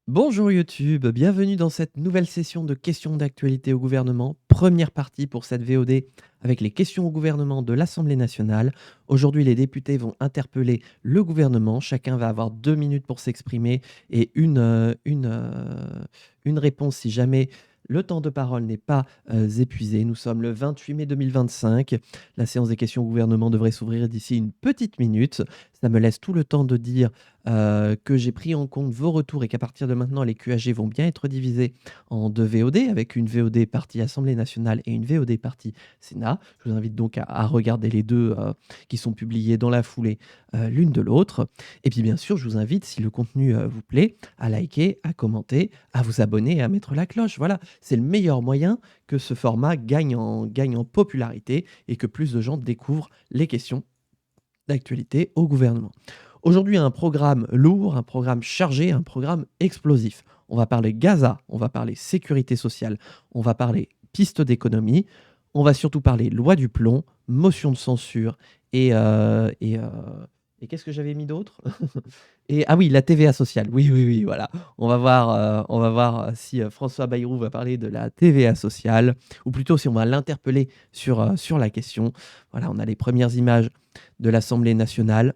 Bonjour YouTube, bienvenue dans cette nouvelle session de questions d'actualité au gouvernement. Première partie pour cette VOD avec les questions au gouvernement de l'Assemblée nationale. Aujourd'hui, les députés vont interpeller le gouvernement. Chacun va avoir 2 minutes pour s'exprimer et une réponse si jamais le temps de parole n'est pas épuisé. Nous sommes le 28 mai 2025. La séance des questions au gouvernement devrait s'ouvrir d'ici une petite minute. Ça me laisse tout le temps de dire que j'ai pris en compte vos retours et qu'à partir de maintenant, les QAG vont bien être divisés en 2 VOD, avec une VOD partie Assemblée nationale et une VOD partie Sénat. Je vous invite donc à regarder les deux qui sont publiés dans la foulée l'une de l'autre. Et puis bien sûr, je vous invite, si le contenu vous plaît, à liker, à commenter, à vous abonner et à mettre la cloche. Voilà, c'est le meilleur moyen que ce format gagne en popularité et que plus de gens découvrent les questions d'actualité au gouvernement. Aujourd'hui, un programme lourd, un programme chargé, un programme explosif. On va parler Gaza, on va parler sécurité sociale, on va parler pistes d'économie, on va surtout parler loi du plomb, motion de censure et qu'est-ce que j'avais mis d'autre? Et ah oui, la TVA sociale. Oui, oui, oui, voilà. On va voir si François Bayrou va parler de la TVA sociale, ou plutôt si on va l'interpeller sur la question. Voilà, on a les premières images de l'Assemblée nationale.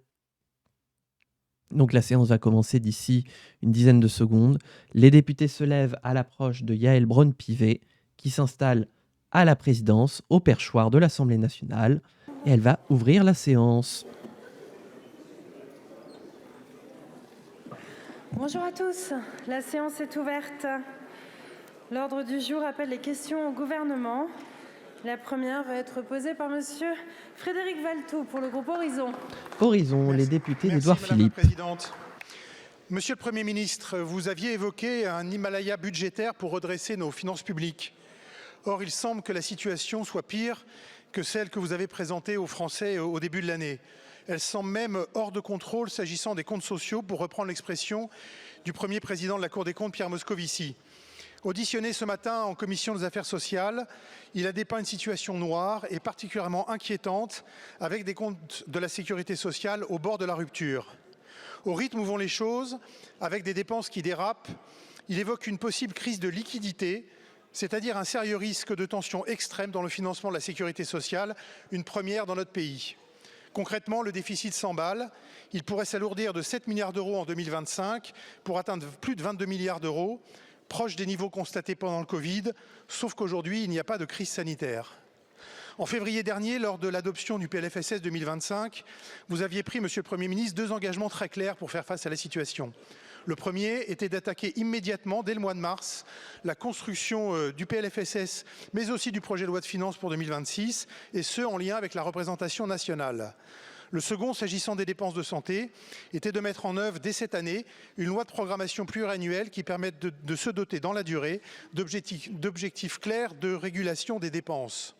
Donc la séance va commencer d'ici une dizaine de secondes. Les députés se lèvent à l'approche de Yaël Braun-Pivet, qui s'installe à la présidence, au perchoir de l'Assemblée nationale, et elle va ouvrir la séance. Bonjour à tous, la séance est ouverte. L'ordre du jour appelle les questions au gouvernement. La première va être posée par monsieur Frédéric Valletoux pour le groupe Horizon. Horizon, les députés d'Édouard Madame Philippe. la Présidente. Monsieur le Premier ministre, vous aviez évoqué un Himalaya budgétaire pour redresser nos finances publiques. Or, il semble que la situation soit pire que celle que vous avez présentée aux Français au début de l'année. Elle semble même hors de contrôle s'agissant des comptes sociaux, pour reprendre l'expression du premier président de la Cour des comptes, Pierre Moscovici. Auditionné ce matin en commission des affaires sociales, il a dépeint une situation noire et particulièrement inquiétante, avec des comptes de la sécurité sociale au bord de la rupture. Au rythme où vont les choses, avec des dépenses qui dérapent, il évoque une possible crise de liquidité, c'est-à-dire un sérieux risque de tension extrême dans le financement de la sécurité sociale, une première dans notre pays. Concrètement, le déficit s'emballe. Il pourrait s'alourdir de 7 milliards d'euros en 2025 pour atteindre plus de 22 milliards d'euros, proche des niveaux constatés pendant le Covid, sauf qu'aujourd'hui, il n'y a pas de crise sanitaire. En février dernier, lors de l'adoption du PLFSS 2025, vous aviez pris, Monsieur le Premier ministre, 2 engagements très clairs pour faire face à la situation. Le premier était d'attaquer immédiatement, dès le mois de mars, la construction du PLFSS, mais aussi du projet de loi de finances pour 2026, et ce, en lien avec la représentation nationale. Le second, s'agissant des dépenses de santé, était de mettre en œuvre dès cette année une loi de programmation pluriannuelle qui permette de se doter dans la durée d'objectifs clairs de régulation des dépenses.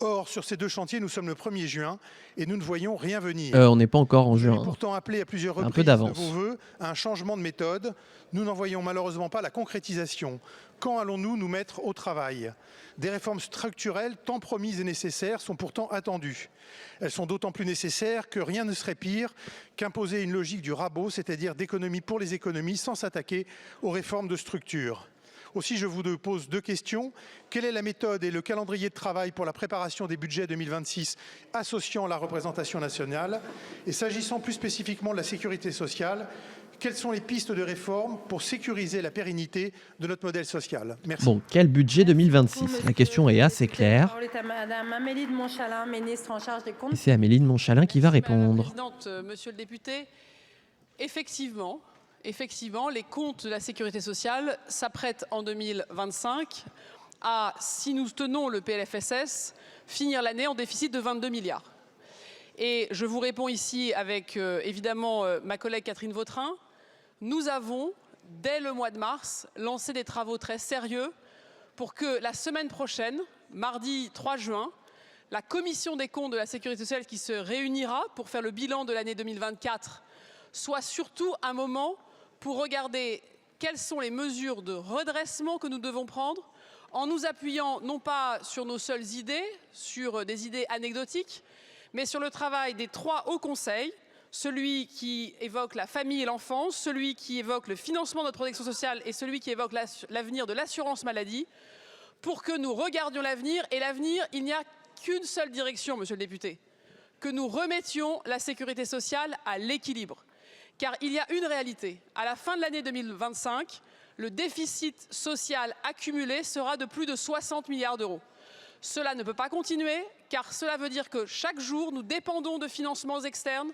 Or, sur ces 2 chantiers, nous sommes le 1er juin et nous ne voyons rien venir. On n'est pas encore en Vous juin. avez pourtant appelé à plusieurs Un peu reprises de d'avance. vos vœux à un changement de méthode. Nous n'en voyons malheureusement pas la concrétisation. Quand allons-nous nous mettre au travail? Des réformes structurelles tant promises et nécessaires sont pourtant attendues. Elles sont d'autant plus nécessaires que rien ne serait pire qu'imposer une logique du rabot, c'est-à-dire d'économie pour les économies, sans s'attaquer aux réformes de structure. Aussi, je vous pose 2 questions. Quelle est la méthode et le calendrier de travail pour la préparation des budgets 2026 associant la représentation nationale? Et s'agissant plus spécifiquement de la sécurité sociale, quelles sont les pistes de réforme pour sécuriser la pérennité de notre modèle social? Merci. Bon, quel budget 2026? La question est assez claire. La parole est à Madame Amélie de Montchalin, ministre en charge des comptes. Et c'est Amélie de Montchalin qui va Merci, Madame la répondre. Présidente, Monsieur le député, effectivement, les comptes de la sécurité sociale s'apprêtent en 2025 à, si nous tenons le PLFSS, finir l'année en déficit de 22 milliards. Et je vous réponds ici avec évidemment ma collègue Catherine Vautrin. Nous avons, dès le mois de mars, lancé des travaux très sérieux pour que la semaine prochaine, mardi 3 juin, la commission des comptes de la sécurité sociale qui se réunira pour faire le bilan de l'année 2024 soit surtout un moment pour regarder quelles sont les mesures de redressement que nous devons prendre en nous appuyant non pas sur nos seules idées, sur des idées anecdotiques, mais sur le travail des 3 hauts conseils, celui qui évoque la famille et l'enfance, celui qui évoque le financement de notre protection sociale et celui qui évoque l'avenir de l'assurance maladie, pour que nous regardions l'avenir. Et l'avenir, il n'y a qu'une seule direction, monsieur le député, que nous remettions la sécurité sociale à l'équilibre. Car il y a une réalité. À la fin de l'année 2025, le déficit social accumulé sera de plus de 60 milliards d'euros. Cela ne peut pas continuer, car cela veut dire que chaque jour, nous dépendons de financements externes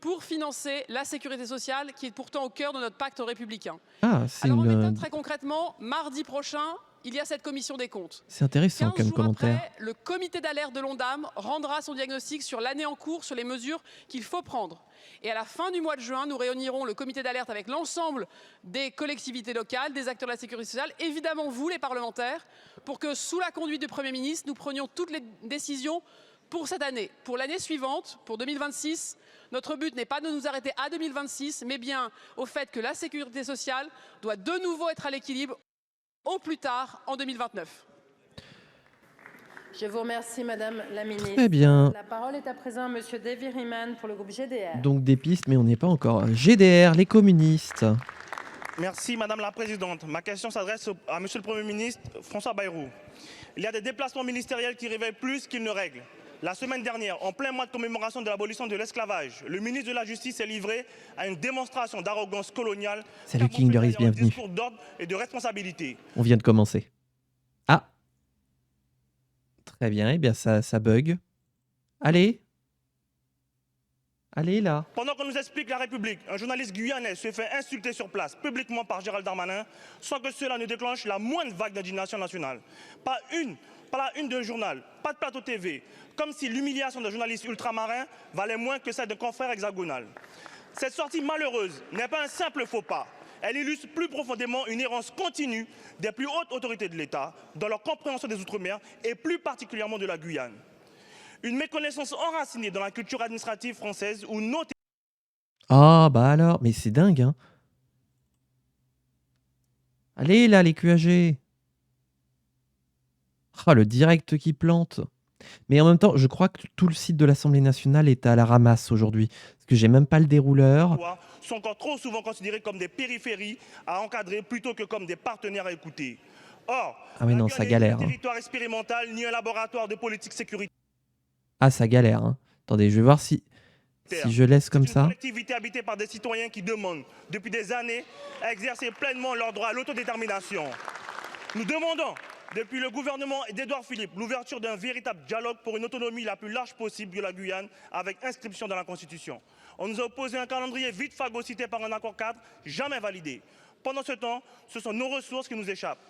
pour financer la sécurité sociale, qui est pourtant au cœur de notre pacte républicain. Ah, c'est Alors, en une... méthode, très concrètement, mardi prochain, il y a cette commission des comptes. C'est intéressant 15 comme jours commentaire. après, le comité d'alerte de l'ONDAM rendra son diagnostic sur l'année en cours, sur les mesures qu'il faut prendre. Et à la fin du mois de juin, nous réunirons le comité d'alerte avec l'ensemble des collectivités locales, des acteurs de la sécurité sociale, évidemment vous, les parlementaires, pour que, sous la conduite du Premier ministre, nous prenions toutes les décisions pour cette année. Pour l'année suivante, pour 2026, notre but n'est pas de nous arrêter à 2026, mais bien au fait que la sécurité sociale doit de nouveau être à l'équilibre au plus tard en 2029. Je vous remercie, Madame la Ministre. Très bien. La parole est à présent à Monsieur Davy Riemann pour le groupe GDR. Donc des pistes, mais on n'est pas encore. GDR, les communistes. Merci Madame la Présidente. Ma question s'adresse à Monsieur le Premier ministre François Bayrou. Il y a des déplacements ministériels qui réveillent plus qu'ils ne règlent. La semaine dernière, en plein mois de commémoration de l'abolition de l'esclavage, le ministre de la Justice s'est livré à une démonstration d'arrogance coloniale. Salut King Doris, bienvenue. Discours d'ordre et de responsabilité. On vient de commencer. Ah. Très bien, eh bien ça bug. Allez. Allez là. Pendant qu'on nous explique la République, un journaliste guyanais se fait insulter sur place publiquement par Gérald Darmanin sans que cela ne déclenche la moindre vague d'indignation nationale. Pas la une d'un journal, pas de plateau TV, comme si l'humiliation d'un journaliste ultramarin valait moins que celle d'un confrère hexagonal. Cette sortie malheureuse n'est pas un simple faux pas. Elle illustre plus profondément une errance continue des plus hautes autorités de l'État dans leur compréhension des Outre-mer et plus particulièrement de la Guyane. Une méconnaissance enracinée dans la culture administrative française où nos... Ah bah alors, mais c'est dingue hein. Allez là les QAG. Ah le direct qui plante. Mais en même temps, je crois que tout le site de l'Assemblée nationale est à la ramasse aujourd'hui. Parce que j'ai même pas le dérouleur. Sont encore trop souvent considérés comme des périphéries à encadrer plutôt que comme des partenaires à écouter. Or, ah oui non, ça galère. Ni un territoire expérimental, ni un laboratoire de politique sécuritaire. Ah ça galère. Hein. Attendez, je vais voir si je laisse comme ça. Une collectivité habitée par des citoyens qui demandent depuis des années à exercer pleinement leur droit à l'autodétermination. Nous demandons, depuis le gouvernement d'Édouard Philippe, l'ouverture d'un véritable dialogue pour une autonomie la plus large possible de la Guyane avec inscription dans la Constitution. On nous a opposé un calendrier vite phagocyté par un accord cadre jamais validé. Pendant ce temps, ce sont nos ressources qui nous échappent.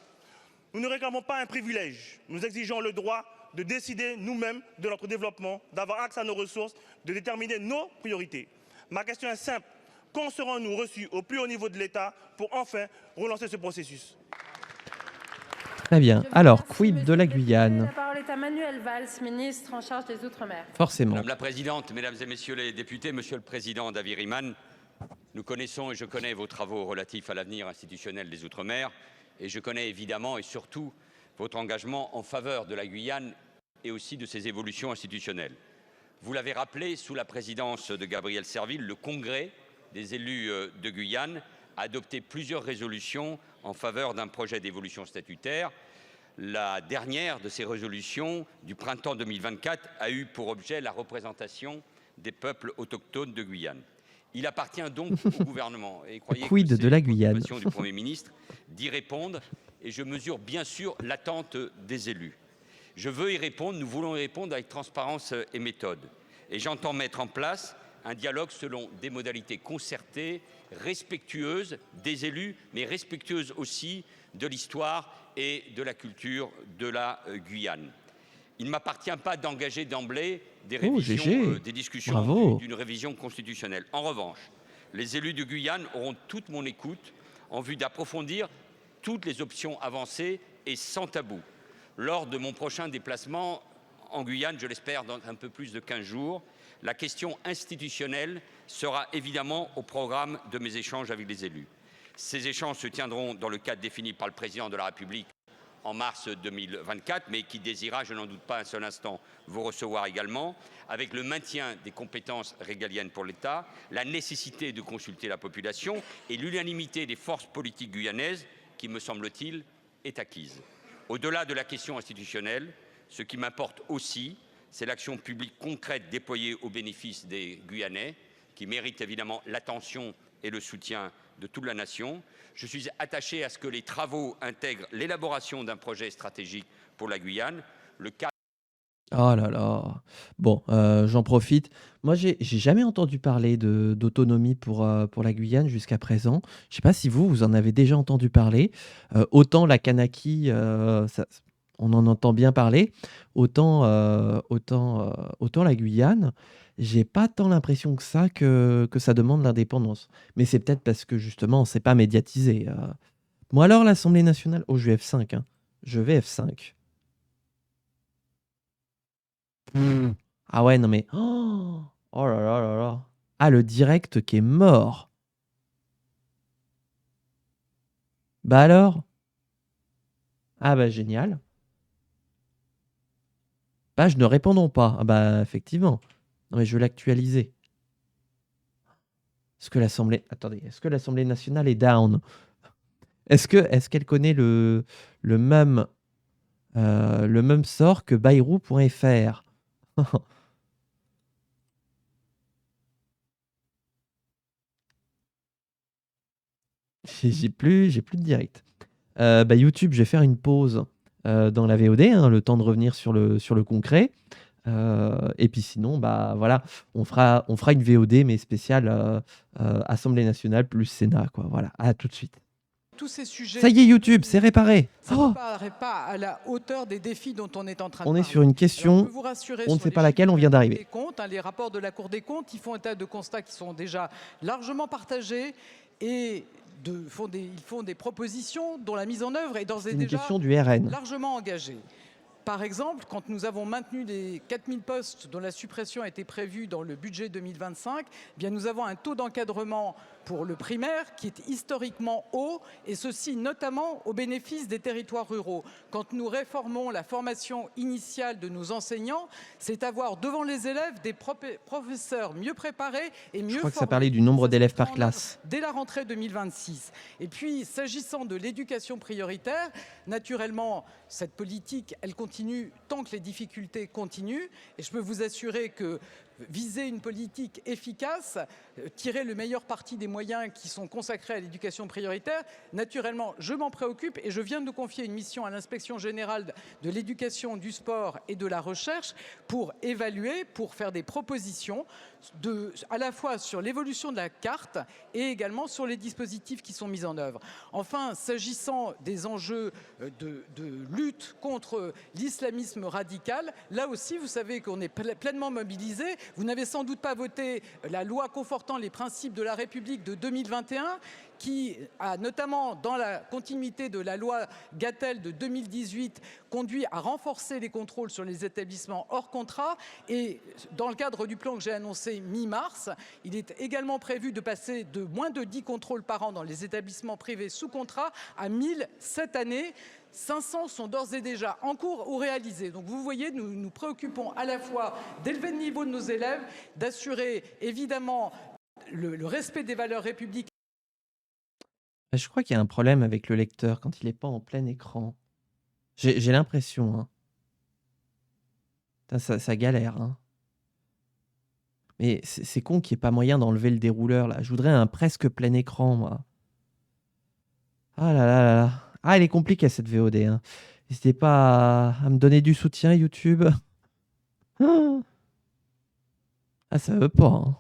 Nous ne réclamons pas un privilège. Nous exigeons le droit de décider nous-mêmes de notre développement, d'avoir accès à nos ressources, de déterminer nos priorités. Ma question est simple. Quand serons-nous reçus au plus haut niveau de l'État pour enfin relancer ce processus ? Très bien. Alors, quid de la Guyane? La parole est à Manuel Valls, ministre en charge des Outre-mer. Forcément. Madame la Présidente, Mesdames et Messieurs les députés, Monsieur le Président Davy Riemann, nous connaissons et je connais vos travaux relatifs à l'avenir institutionnel des Outre-mer et je connais évidemment et surtout votre engagement en faveur de la Guyane et aussi de ses évolutions institutionnelles. Vous l'avez rappelé, sous la présidence de Gabriel Serville, le Congrès des élus de Guyane a adopté plusieurs résolutions en faveur d'un projet d'évolution statutaire. La dernière de ces résolutions du printemps 2024 a eu pour objet la représentation des peuples autochtones de Guyane. Il appartient donc au gouvernement, et croyez quid que de la Guyane du Premier ministre, d'y répondre, et je mesure bien sûr l'attente des élus. Je veux y répondre, nous voulons y répondre avec transparence et méthode. Et j'entends mettre en place un dialogue selon des modalités concertées, respectueuses des élus, mais respectueuses aussi de l'histoire et de la culture de la Guyane. Il ne m'appartient pas d'engager d'emblée des discussions d'une révision constitutionnelle. En revanche, les élus de Guyane auront toute mon écoute en vue d'approfondir toutes les options avancées et sans tabou. Lors de mon prochain déplacement en Guyane, je l'espère dans un peu plus de 15 jours, la question institutionnelle sera évidemment au programme de mes échanges avec les élus. Ces échanges se tiendront dans le cadre défini par le Président de la République en mars 2024, mais qui désirera, je n'en doute pas un seul instant, vous recevoir également, avec le maintien des compétences régaliennes pour l'État, la nécessité de consulter la population et l'unanimité des forces politiques guyanaises qui, me semble-t-il, est acquise. Au-delà de la question institutionnelle, ce qui m'importe aussi, c'est l'action publique concrète déployée au bénéfice des Guyanais, qui mérite évidemment l'attention et le soutien de toute la nation. Je suis attaché à ce que les travaux intègrent l'élaboration d'un projet stratégique pour la Guyane. Le cadre... Oh là là. Bon, j'en profite. Moi, j'ai jamais entendu parler d'autonomie pour la Guyane jusqu'à présent. Je sais pas si vous en avez déjà entendu parler. Autant la Kanaki, on en entend bien parler, autant la Guyane, j'ai pas tant l'impression que ça demande l'indépendance. Mais c'est peut-être parce que justement, c'est pas médiatisé. Moi alors, l'Assemblée nationale, oh, je vais F5, hein. Je vais F5. Ah ouais, non mais... Oh, oh là là là là. Ah, le direct qui est mort. Bah alors? Ah bah génial. Page ne répondons pas. Ah bah effectivement. Non mais je veux l'actualiser. Est-ce que l'Assemblée... Attendez, est-ce que l'Assemblée nationale est down? Est-ce qu'elle connaît le même sort que Bayrou.fr? J'ai plus de direct. Bah, YouTube, je vais faire une pause dans la VOD, hein, le temps de revenir sur le concret. Et puis sinon, bah voilà, on fera une VOD mais spéciale Assemblée nationale plus Sénat, quoi. Voilà, à tout de suite. Tous ces sujets, Ça y est, YouTube, c'est réparé. ça Oh, ne paraît pas à la hauteur des défis dont on est en train de on est parler. sur une Alors, je question, peux vous rassurer on ne sur sait les pas laquelle, chiffres on vient de la Cour d'arriver. des comptes, hein, les rapports de la Cour des comptes, ils font état de constats qui sont déjà largement partagés et ils font des propositions dont la mise en œuvre est d'ores C'est et une déjà question du RN. largement engagée. Par exemple, quand nous avons maintenu les 4000 postes dont la suppression a été prévue dans le budget 2025, eh bien nous avons un taux d'encadrement pour le primaire qui est historiquement haut, et ceci notamment au bénéfice des territoires ruraux. Quand nous réformons la formation initiale de nos enseignants, c'est avoir devant les élèves des professeurs mieux préparés et mieux formés. Je crois que ça parlait du nombre d'élèves par classe. Dès la rentrée 2026. Et puis, s'agissant de l'éducation prioritaire, naturellement, cette politique, elle continue tant que les difficultés continuent. Et je peux vous assurer que viser une politique efficace, tirer le meilleur parti des moyens qui sont consacrés à l'éducation prioritaire, naturellement, je m'en préoccupe et je viens de confier une mission à l'inspection générale de l'éducation, du sport et de la recherche pour évaluer, pour faire des propositions à la fois sur l'évolution de la carte et également sur les dispositifs qui sont mis en œuvre. Enfin, s'agissant des enjeux de lutte contre l'islamisme radical, là aussi, vous savez qu'on est pleinement mobilisé. Vous n'avez sans doute pas voté la loi confortant les principes de la République de 2021, qui a notamment, dans la continuité de la loi Gatel de 2018, conduit à renforcer les contrôles sur les établissements hors contrat. Et dans le cadre du plan que j'ai annoncé mi-mars, il est également prévu de passer de moins de 10 contrôles par an dans les établissements privés sous contrat à 1000 cette année. 500 sont d'ores et déjà en cours ou réalisés. Donc vous voyez, nous nous préoccupons à la fois d'élever le niveau de nos élèves, d'assurer évidemment le respect des valeurs républicaines. Je crois qu'il y a un problème avec le lecteur quand il n'est pas en plein écran. J'ai l'impression, hein. Putain, ça galère, hein. Mais c'est con qu'il n'y ait pas moyen d'enlever le dérouleur, là. Je voudrais un presque plein écran, moi. Ah là là là là. Ah, elle est compliquée, cette VOD, hein. N'hésitez pas à me donner du soutien, YouTube. Ah, ça veut pas, hein.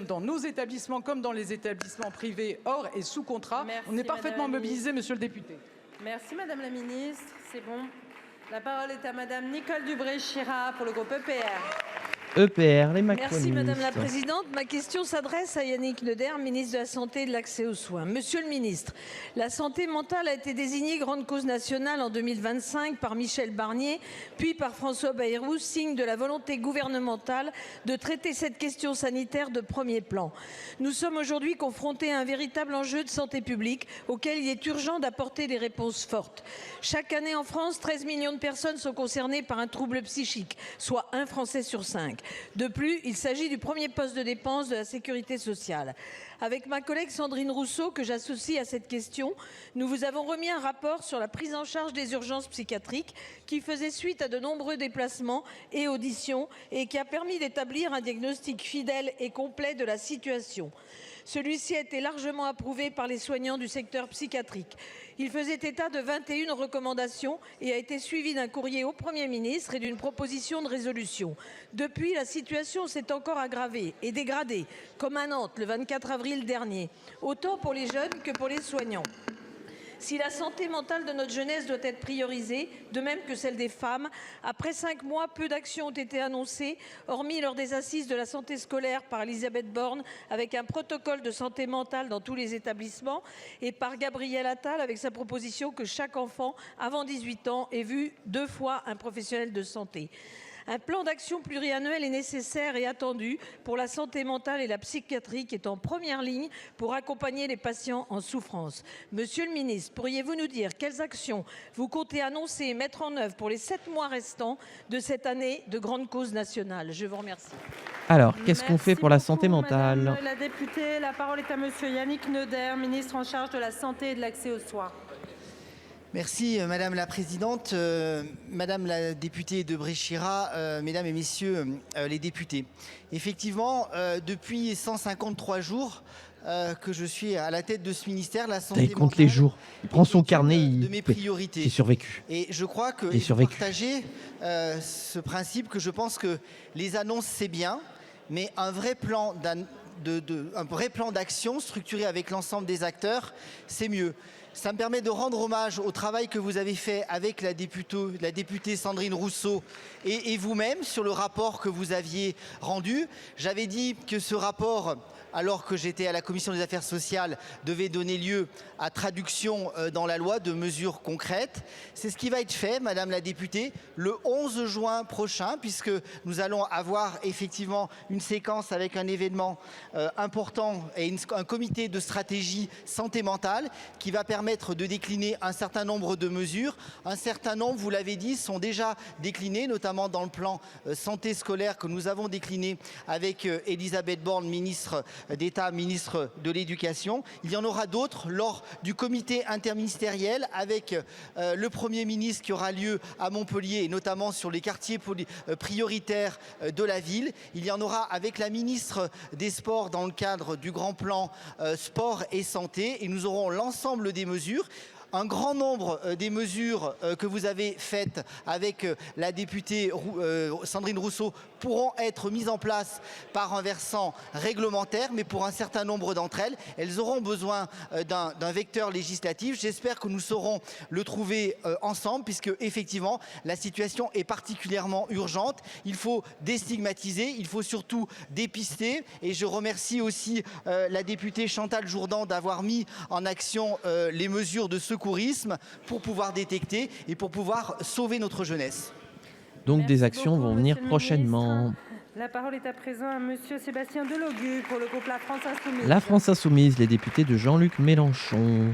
Dans nos établissements comme dans les établissements privés hors et sous contrat. Merci, on est parfaitement Madame la mobilisés, monsieur le député. Merci Madame la Ministre, c'est bon. La parole est à Madame Nicole Dubré-Chirat pour le groupe EPR. EPR, les macronistes. Merci Madame la Présidente. Ma question s'adresse à Yannick Neuder, ministre de la Santé et de l'Accès aux soins. Monsieur le ministre, la santé mentale a été désignée grande cause nationale en 2025 par Michel Barnier, puis par François Bayrou, signe de la volonté gouvernementale de traiter cette question sanitaire de premier plan. Nous sommes aujourd'hui confrontés à un véritable enjeu de santé publique auquel il est urgent d'apporter des réponses fortes. Chaque année en France, 13 millions de personnes sont concernées par un trouble psychique, soit un Français sur 5. De plus, il s'agit du premier poste de dépense de la sécurité sociale. Avec ma collègue Sandrine Rousseau, que j'associe à cette question, nous vous avons remis un rapport sur la prise en charge des urgences psychiatriques qui faisait suite à de nombreux déplacements et auditions et qui a permis d'établir un diagnostic fidèle et complet de la situation. Celui-ci a été largement approuvé par les soignants du secteur psychiatrique. Il faisait état de 21 recommandations et a été suivi d'un courrier au Premier ministre et d'une proposition de résolution. Depuis, la situation s'est encore aggravée et dégradée, comme à Nantes le 24 avril dernier, autant pour les jeunes que pour les soignants. Si la santé mentale de notre jeunesse doit être priorisée, de même que celle des femmes, après 5 mois, peu d'actions ont été annoncées, hormis lors des assises de la santé scolaire par Elisabeth Borne, avec un protocole de santé mentale dans tous les établissements, et par Gabriel Attal, avec sa proposition que chaque enfant, avant 18 ans, ait vu 2 fois un professionnel de santé. Un plan d'action pluriannuel est nécessaire et attendu pour la santé mentale et la psychiatrie qui est en première ligne pour accompagner les patients en souffrance. Monsieur le ministre, pourriez-vous nous dire quelles actions vous comptez annoncer et mettre en œuvre pour les 7 mois restants de cette année de grande cause nationale? Je vous remercie. Alors, qu'est-ce qu'on fait pour la santé beaucoup, mentale? Madame la députée, la parole est à monsieur Yannick Neuder, ministre en charge de la santé et de l'accès aux soins. Merci Madame la Présidente, Madame la députée de Bréchira, Mesdames et Messieurs les députés. Effectivement, depuis 153 jours que je suis à la tête de ce ministère, la santé Il compte les jours. Il prend son carnet, de mes priorités. J'ai survécu. Et je crois que il faut partager ce principe que je pense que les annonces c'est bien, mais un vrai plan d'action structuré avec l'ensemble des acteurs, c'est mieux. Ça me permet de rendre hommage au travail que vous avez fait avec la députée Sandrine Rousseau et vous-même sur le rapport que vous aviez rendu. J'avais dit que ce rapport, alors que j'étais à la commission des affaires sociales, devait donner lieu à traduction dans la loi de mesures concrètes. C'est ce qui va être fait, Madame la députée, le 11 juin prochain, puisque nous allons avoir effectivement une séquence avec un événement important et un comité de stratégie santé mentale qui va permettre de décliner un certain nombre de mesures. Un certain nombre, vous l'avez dit, sont déjà déclinées, notamment dans le plan santé scolaire que nous avons décliné avec Elisabeth Borne, ministre d'État, ministre de l'Éducation. Il y en aura d'autres lors du comité interministériel avec le Premier ministre qui aura lieu à Montpellier et notamment sur les quartiers prioritaires de la ville. Il y en aura avec la ministre des Sports dans le cadre du grand plan sport et santé et nous aurons l'ensemble des mesures. Un grand nombre des mesures que vous avez faites avec la députée Sandrine Rousseau pourront être mises en place par un versant réglementaire, mais pour un certain nombre d'entre elles, elles auront besoin d'un vecteur législatif. J'espère que nous saurons le trouver ensemble, puisque effectivement la situation est particulièrement urgente. Il faut déstigmatiser, il faut surtout dépister, et je remercie aussi la députée Chantal Jourdan d'avoir mis en action les mesures de secourisme pour pouvoir détecter et pour pouvoir sauver notre jeunesse. Donc Merci des actions beaucoup, vont venir monsieur le prochainement. ministre. La parole est à présent à monsieur Sébastien Delogu pour le groupe La France Insoumise. La France Insoumise, les députés de Jean-Luc Mélenchon.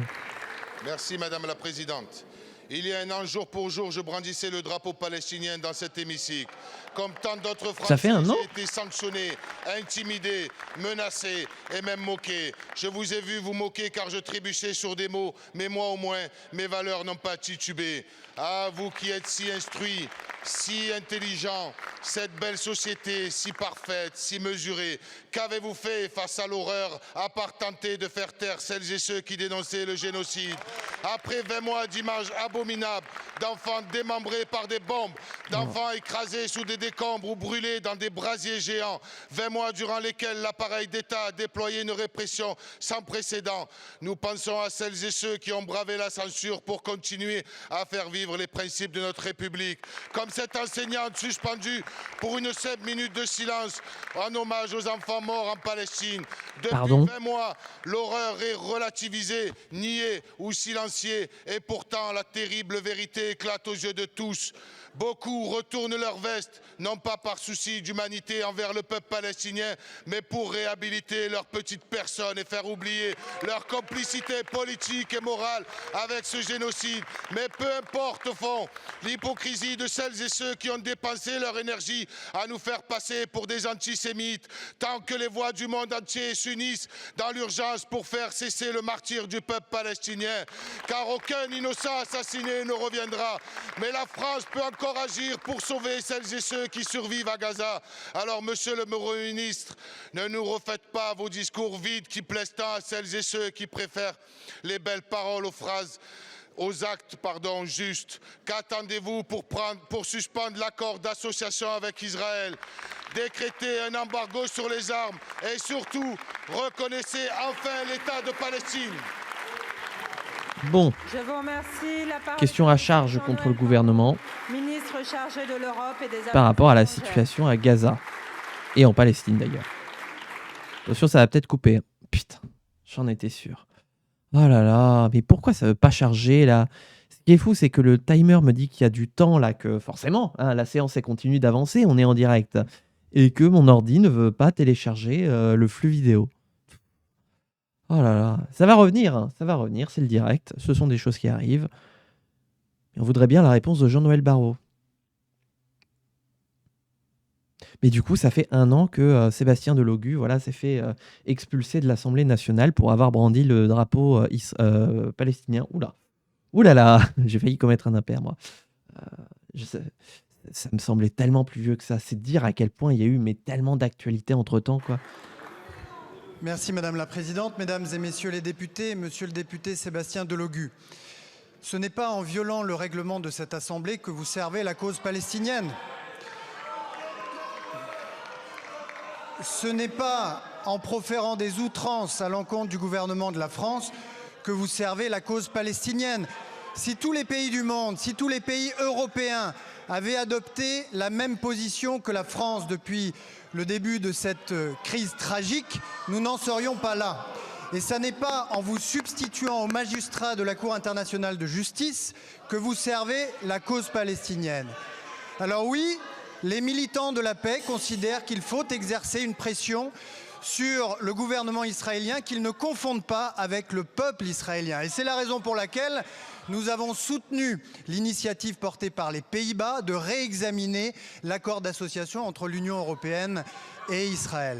Merci Madame la Présidente. Il y a un an, jour pour jour, je brandissais le drapeau palestinien dans cet hémicycle. Comme tant d'autres Français, j'ai été sanctionné, intimidé, menacé et même moqué. Je vous ai vu vous moquer car je trébuchais sur des mots, mais moi au moins, mes valeurs n'ont pas titubé. Ah, vous qui êtes si instruits, si intelligents, cette belle société si parfaite, si mesurée, qu'avez-vous fait face à l'horreur à part tenter de faire taire celles et ceux qui dénonçaient le génocide? Après 20 mois d'images abominables, d'enfants démembrés par des bombes, d'enfants écrasés sous des décombres ou brûlés dans des brasiers géants, 20 mois durant lesquels l'appareil d'État a déployé une répression sans précédent. Nous pensons à celles et ceux qui ont bravé la censure pour continuer à faire vivre les principes de notre République. Comme cette enseignante suspendue pour une simple minute de silence en hommage aux enfants morts en Palestine. Depuis 20 mois, l'horreur est relativisée, niée ou silenciée, et pourtant la terrible vérité éclate aux yeux de tous. Beaucoup retournent leur veste, non pas par souci d'humanité envers le peuple palestinien, mais pour réhabiliter leur petite personne et faire oublier leur complicité politique et morale avec ce génocide. Mais peu importe au fond l'hypocrisie de celles et ceux qui ont dépensé leur énergie à nous faire passer pour des antisémites, tant que les voix du monde entier s'unissent dans l'urgence pour faire cesser le martyre du peuple palestinien. Car aucun innocent assassiné ne reviendra. Mais la France peut encore agir pour sauver celles et ceux qui survivent à Gaza. Alors, monsieur le Premier ministre, ne nous refaites pas vos discours vides qui plaisent tant à celles et ceux qui préfèrent les belles paroles aux actes justes. Qu'attendez-vous pour suspendre l'accord d'association avec Israël, décréter un embargo sur les armes et surtout reconnaissez enfin l'État de Palestine? Bon, Je vous remercie. La parole question à charge contre le gouvernement Ministre chargé de l'Europe et des Affaires par rapport à la étrangères. situation à Gaza. Et en Palestine d'ailleurs. Attention, ça va peut-être couper. Putain, j'en étais sûr. Oh là là, mais pourquoi ça veut pas charger là? Ce qui est fou, c'est que le timer me dit qu'il y a du temps là, que forcément, hein, la séance elle continue d'avancer, on est en direct. Et que mon ordi ne veut pas télécharger le flux vidéo. Oh là là, ça va revenir, hein, ça va revenir, c'est le direct, ce sont des choses qui arrivent. Et on voudrait bien la réponse de Jean-Noël Barrot. Mais du coup, ça fait 1 an que Sébastien Delogu s'est fait expulser de l'Assemblée nationale pour avoir brandi le drapeau palestinien. Oula, oula là, j'ai failli commettre un impair, moi. Ça me semblait tellement plus vieux que ça. C'est dire à quel point il y a eu tellement d'actualités entre-temps, quoi. Merci Madame la Présidente, Mesdames et Messieurs les députés, Monsieur le député Sébastien Delogu. Ce n'est pas en violant le règlement de cette Assemblée que vous servez la cause palestinienne. Ce n'est pas en proférant des outrances à l'encontre du gouvernement de la France que vous servez la cause palestinienne. Si tous les pays du monde, si tous les pays européens avaient adopté la même position que la France depuis le début de cette crise tragique, nous n'en serions pas là. Et ça n'est pas en vous substituant aux magistrats de la Cour internationale de justice que vous servez la cause palestinienne. Alors oui, les militants de la paix considèrent qu'il faut exercer une pression sur le gouvernement israélien qu'il ne confonde pas avec le peuple israélien. Et c'est la raison pour laquelle nous avons soutenu l'initiative portée par les Pays-Bas de réexaminer l'accord d'association entre l'Union européenne et Israël.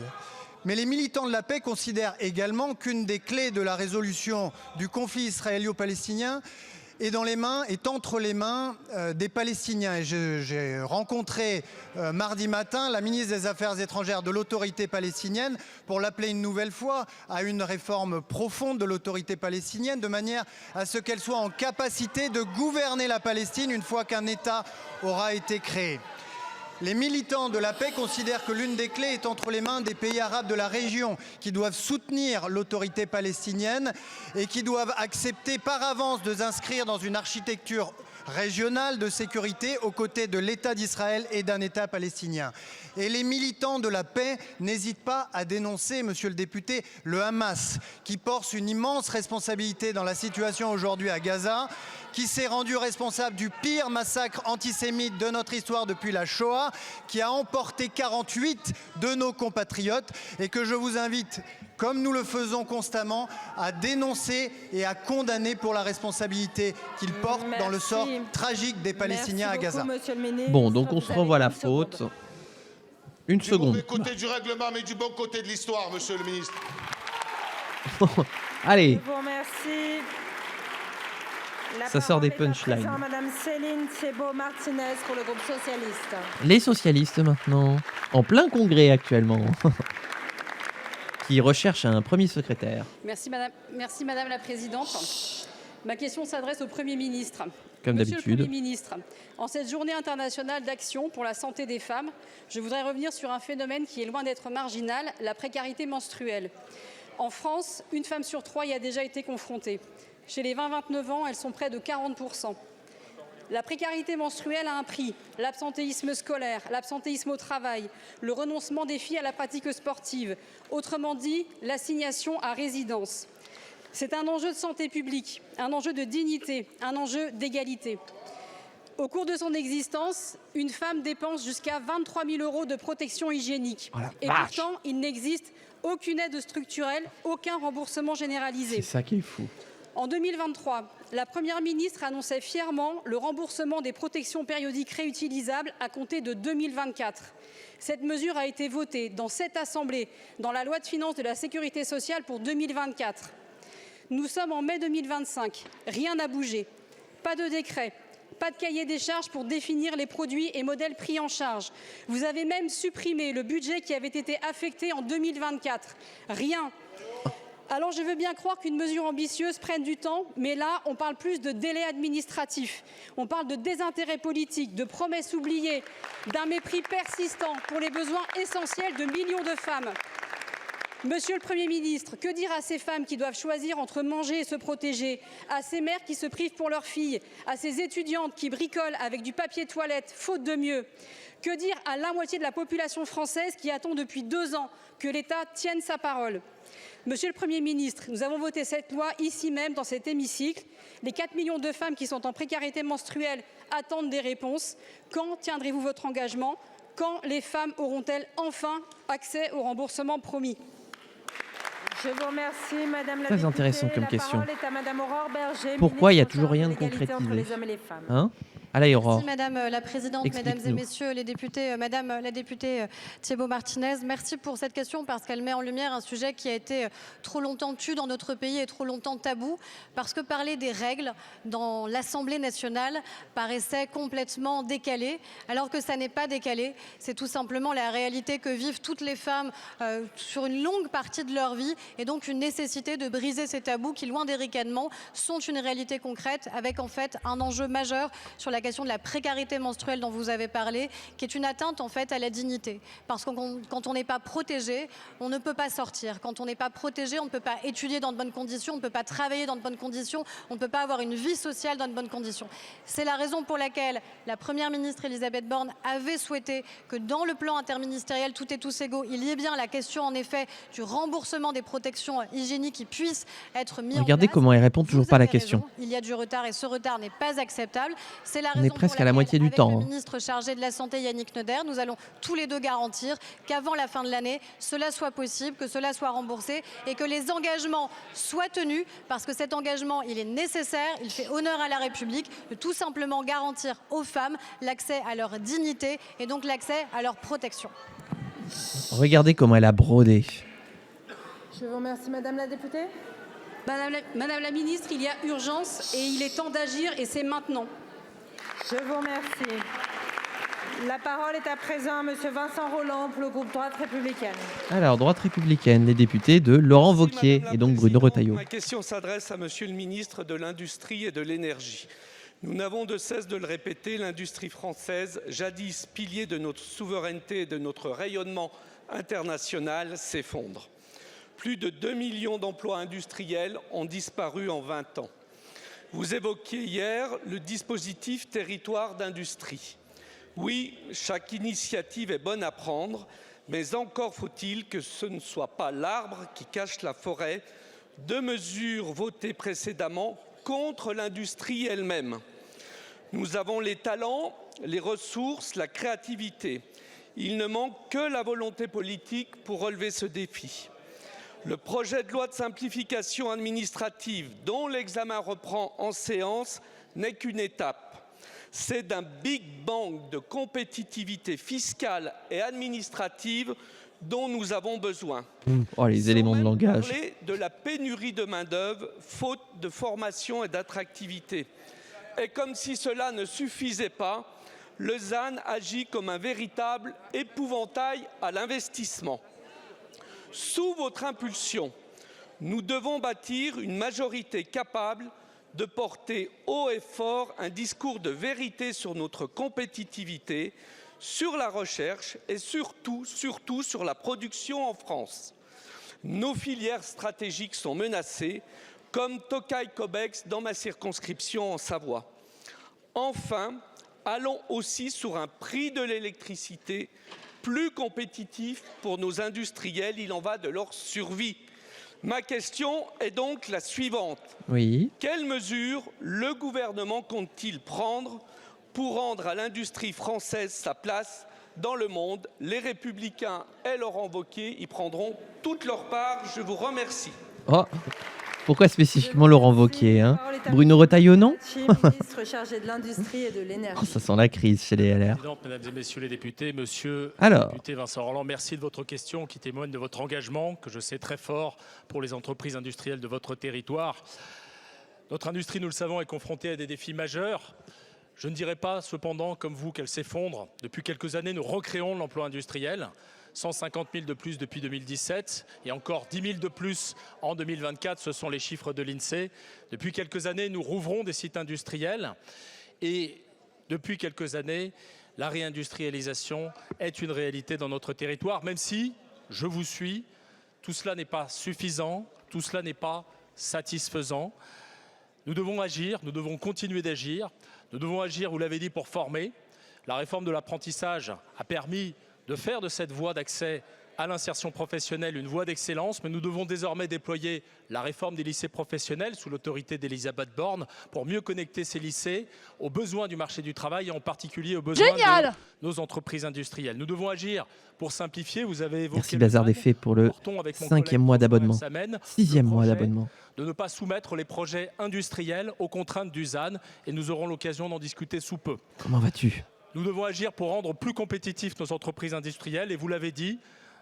Mais les militants de la paix considèrent également qu'une des clés de la résolution du conflit israélo-palestinien est entre les mains des Palestiniens. Et j'ai rencontré mardi matin la ministre des Affaires étrangères de l'autorité palestinienne pour l'appeler une nouvelle fois à une réforme profonde de l'autorité palestinienne de manière à ce qu'elle soit en capacité de gouverner la Palestine une fois qu'un État aura été créé. Les militants de la paix considèrent que l'une des clés est entre les mains des pays arabes de la région qui doivent soutenir l'autorité palestinienne et qui doivent accepter par avance de s'inscrire dans une architecture régionale de sécurité aux côtés de l'État d'Israël et d'un État palestinien. Et les militants de la paix n'hésitent pas à dénoncer, monsieur le député, le Hamas, qui porte une immense responsabilité dans la situation aujourd'hui à Gaza, qui s'est rendu responsable du pire massacre antisémite de notre histoire depuis la Shoah, qui a emporté 48 de nos compatriotes et que je vous invite, comme nous le faisons constamment, à dénoncer et à condamner pour la responsabilité qu'ils portent dans le sort tragique des Palestiniens à Gaza. Bon, donc on se renvoie la faute. Une seconde. Du mauvais côté du règlement, mais du bon côté de l'histoire, monsieur le ministre. Allez. Je vous remercie. Ça sort des punchlines. Madame Céline Thiébaut-Martinez pour le groupe socialiste. Les socialistes maintenant, en plein congrès actuellement, qui recherchent un premier secrétaire. Merci Madame la Présidente. Ma question s'adresse au Premier ministre. Comme Monsieur le d'habitude. Premier ministre, en cette journée internationale d'action pour la santé des femmes, je voudrais revenir sur un phénomène qui est loin d'être marginal, la précarité menstruelle. En France, une femme sur 3 y a déjà été confrontée. Chez les 20-29 ans, elles sont près de 40%. La précarité menstruelle a un prix, l'absentéisme scolaire, l'absentéisme au travail, le renoncement des filles à la pratique sportive, autrement dit, l'assignation à résidence. C'est un enjeu de santé publique, un enjeu de dignité, un enjeu d'égalité. Au cours de son existence, une femme dépense jusqu'à 23 000 € de protection hygiénique. Et pourtant, il n'existe aucune aide structurelle, aucun remboursement généralisé. C'est ça qui est fou. En 2023, la Première ministre annonçait fièrement le remboursement des protections périodiques réutilisables à compter de 2024. Cette mesure a été votée dans cette Assemblée, dans la loi de finances de la Sécurité sociale pour 2024. Nous sommes en mai 2025, rien n'a bougé. Pas de décret, pas de cahier des charges pour définir les produits et modèles pris en charge. Vous avez même supprimé le budget qui avait été affecté en 2024. Rien. Alors je veux bien croire qu'une mesure ambitieuse prenne du temps, mais là on parle plus de délai administratif. On parle de désintérêt politique, de promesses oubliées, d'un mépris persistant pour les besoins essentiels de millions de femmes. Monsieur le Premier ministre, que dire à ces femmes qui doivent choisir entre manger et se protéger, à ces mères qui se privent pour leurs filles, à ces étudiantes qui bricolent avec du papier toilette, faute de mieux? Que dire à la moitié de la population française qui attend depuis 2 ans que l'État tienne sa parole? Monsieur le Premier ministre, nous avons voté cette loi ici même, dans cet hémicycle. Les 4 millions de femmes qui sont en précarité menstruelle attendent des réponses. Quand tiendrez-vous votre engagement? Quand les femmes auront-elles enfin accès au remboursement promis? Je vous remercie, Madame la Très députée. intéressant comme La question. parole est à Madame Aurore Berger, Pourquoi il n'y a ministre toujours rien de chargée l'égalité entre concrétisé les hommes et les femmes. Hein? Allez, Aurore. Merci Madame la Présidente, Mesdames et Explique-nous. Messieurs les députés, Madame la députée Thibault Martinez, merci pour cette question parce qu'elle met en lumière un sujet qui a été trop longtemps tu dans notre pays et trop longtemps tabou, parce que parler des règles dans l'Assemblée nationale paraissait complètement décalé, alors que ça n'est pas décalé, c'est tout simplement la réalité que vivent toutes les femmes sur une longue partie de leur vie, et donc une nécessité de briser ces tabous qui, loin des ricanements, sont une réalité concrète, avec en fait un enjeu majeur sur la question de la précarité menstruelle dont vous avez parlé, qui est une atteinte en fait à la dignité. Parce que quand on n'est pas protégé, on ne peut pas sortir. Quand on n'est pas protégé, on ne peut pas étudier dans de bonnes conditions, on ne peut pas travailler dans de bonnes conditions, on ne peut pas avoir une vie sociale dans de bonnes conditions. C'est la raison pour laquelle la Première ministre Elisabeth Borne avait souhaité que dans le plan interministériel Toutes et tous égaux, il y ait bien la question en effet du remboursement des protections hygiéniques qui puissent être mis en place. Regardez comment elle répond toujours pas à la question. Il y a du retard et ce retard n'est pas acceptable. C'est la On est raison presque pour à la laquelle, moitié du avec temps, le hein. ministre chargé de la Santé Yannick Neuder, nous allons tous les deux garantir qu'avant la fin de l'année, cela soit possible, que cela soit remboursé et que les engagements soient tenus, parce que cet engagement, il est nécessaire, il fait honneur à la République, de tout simplement garantir aux femmes l'accès à leur dignité et donc l'accès à leur protection. Regardez comment elle a brodé. Je vous remercie, Madame la députée. Madame la ministre, il y a urgence et il est temps d'agir et c'est maintenant. Je vous remercie. La parole est à présent à Monsieur Vincent Rolland pour le groupe Droite républicaine. Alors, droite républicaine, les députés de Laurent Wauquiez et donc Bruno Retailleau. Ma question s'adresse à Monsieur le ministre de l'Industrie et de l'Énergie. Nous n'avons de cesse de le répéter, l'industrie française, jadis pilier de notre souveraineté et de notre rayonnement international, s'effondre. Plus de 2 millions d'emplois industriels ont disparu en 20 ans. Vous évoquiez hier le dispositif territoire d'industrie. Oui, chaque initiative est bonne à prendre, mais encore faut-il que ce ne soit pas l'arbre qui cache la forêt. 2 mesures votées précédemment contre l'industrie elle-même. Nous avons les talents, les ressources, la créativité. Il ne manque que la volonté politique pour relever ce défi. Le projet de loi de simplification administrative, dont l'examen reprend en séance, n'est qu'une étape. C'est d'un Big Bang de compétitivité fiscale et administrative dont nous avons besoin. Oh, les éléments de langage. Parler de la pénurie de main-d'œuvre, faute de formation et d'attractivité. Et comme si cela ne suffisait pas, le ZAN agit comme un véritable épouvantail à l'investissement. Sous votre impulsion, nous devons bâtir une majorité capable de porter haut et fort un discours de vérité sur notre compétitivité, sur la recherche et surtout sur la production en France. Nos filières stratégiques sont menacées, comme Tokai Cobex dans ma circonscription en Savoie. Enfin, allons aussi sur un prix de l'électricité plus compétitif pour nos industriels. Il en va de leur survie. Ma question est donc la suivante. Oui. Quelles mesures le gouvernement compte-t-il prendre pour rendre à l'industrie française sa place dans le monde? Les Républicains et Laurent Wauquiez y prendront toute leur part. Je vous remercie. Oh, pourquoi spécifiquement Laurent Wauquiez, hein? Bruno Retailleau, non? Ministre chargé de l'industrie et de l'énergie. Oh, ça sent la crise chez les LR. Mesdames et messieurs les députés, monsieur Alors. le député Vincent Rolland, merci de votre question qui témoigne de votre engagement, que je sais très fort pour les entreprises industrielles de votre territoire. Notre industrie, nous le savons, est confrontée à des défis majeurs. Je ne dirais pas cependant, comme vous, qu'elle s'effondre. Depuis quelques années, nous recréons l'emploi industriel. 150 000 de plus depuis 2017 et encore 10 000 de plus en 2024, ce sont les chiffres de l'INSEE. Depuis quelques années, nous rouvrons des sites industriels et depuis quelques années, la réindustrialisation est une réalité dans notre territoire, même si, je vous suis, tout cela n'est pas suffisant, tout cela n'est pas satisfaisant. Nous devons agir, nous devons continuer d'agir. Nous devons agir, vous l'avez dit, pour former. La réforme de l'apprentissage a permis de faire de cette voie d'accès à l'insertion professionnelle une voie d'excellence, mais nous devons désormais déployer la réforme des lycées professionnels sous l'autorité d'Elisabeth Borne pour mieux connecter ces lycées aux besoins du marché du travail et en particulier aux besoins de nos entreprises industrielles. Nous devons agir pour simplifier, vous avez évoqué... Merci Bazar des Faits pour le 5e mois d'abonnement. 6e mois d'abonnement. De ne pas soumettre les projets industriels aux contraintes du ZAN et nous aurons l'occasion d'en discuter sous peu. Comment vas-tu? Nous devons agir pour rendre plus compétitifs nos entreprises industrielles et vous l'avez dit,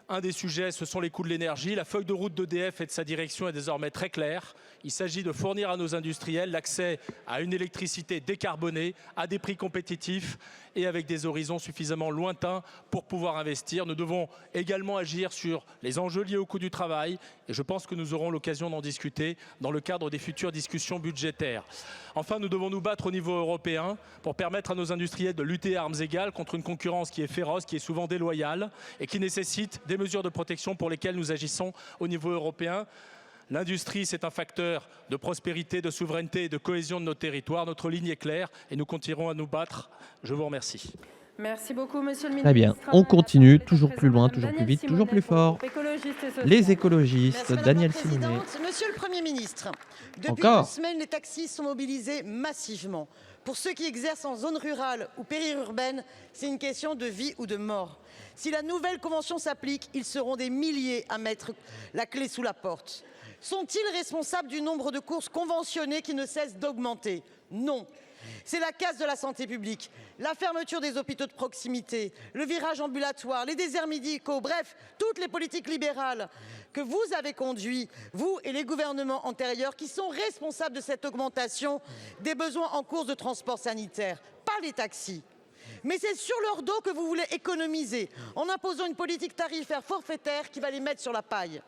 un des sujets, ce sont les coûts de l'énergie. La feuille de route d'EDF et de sa direction est désormais très claire. Il s'agit de fournir à nos industriels l'accès à une électricité décarbonée, à des prix compétitifs et avec des horizons suffisamment lointains pour pouvoir investir. Nous devons également agir sur les enjeux liés au coût du travail et je pense que nous aurons l'occasion d'en discuter dans le cadre des futures discussions budgétaires. Enfin, nous devons nous battre au niveau européen pour permettre à nos industriels de lutter à armes égales contre une concurrence qui est féroce, qui est souvent déloyale et qui nécessite des mesures de protection pour lesquelles nous agissons au niveau européen. L'industrie, c'est un facteur de prospérité, de souveraineté et de cohésion de nos territoires. Notre ligne est claire et nous continuerons à nous battre. Je vous remercie. Merci beaucoup, monsieur le ministre. Très bien, on continue, toujours plus loin, toujours plus vite, toujours plus fort. Les écologistes, Daniel Simonet. Monsieur le Premier ministre, depuis Encore 2 semaines, les taxis sont mobilisés massivement. Pour ceux qui exercent en zone rurale ou périurbaine, c'est une question de vie ou de mort. Si la nouvelle convention s'applique, ils seront des milliers à mettre la clé sous la porte. Sont-ils responsables du nombre de courses conventionnées qui ne cesse d'augmenter? Non. C'est la casse de la santé publique, la fermeture des hôpitaux de proximité, le virage ambulatoire, les déserts médicaux, bref, toutes les politiques libérales que vous avez conduites, vous et les gouvernements antérieurs, qui sont responsables de cette augmentation des besoins en course de transport sanitaire, pas les taxis. Mais c'est sur leur dos que vous voulez économiser, en imposant une politique tarifaire forfaitaire qui va les mettre sur la paille.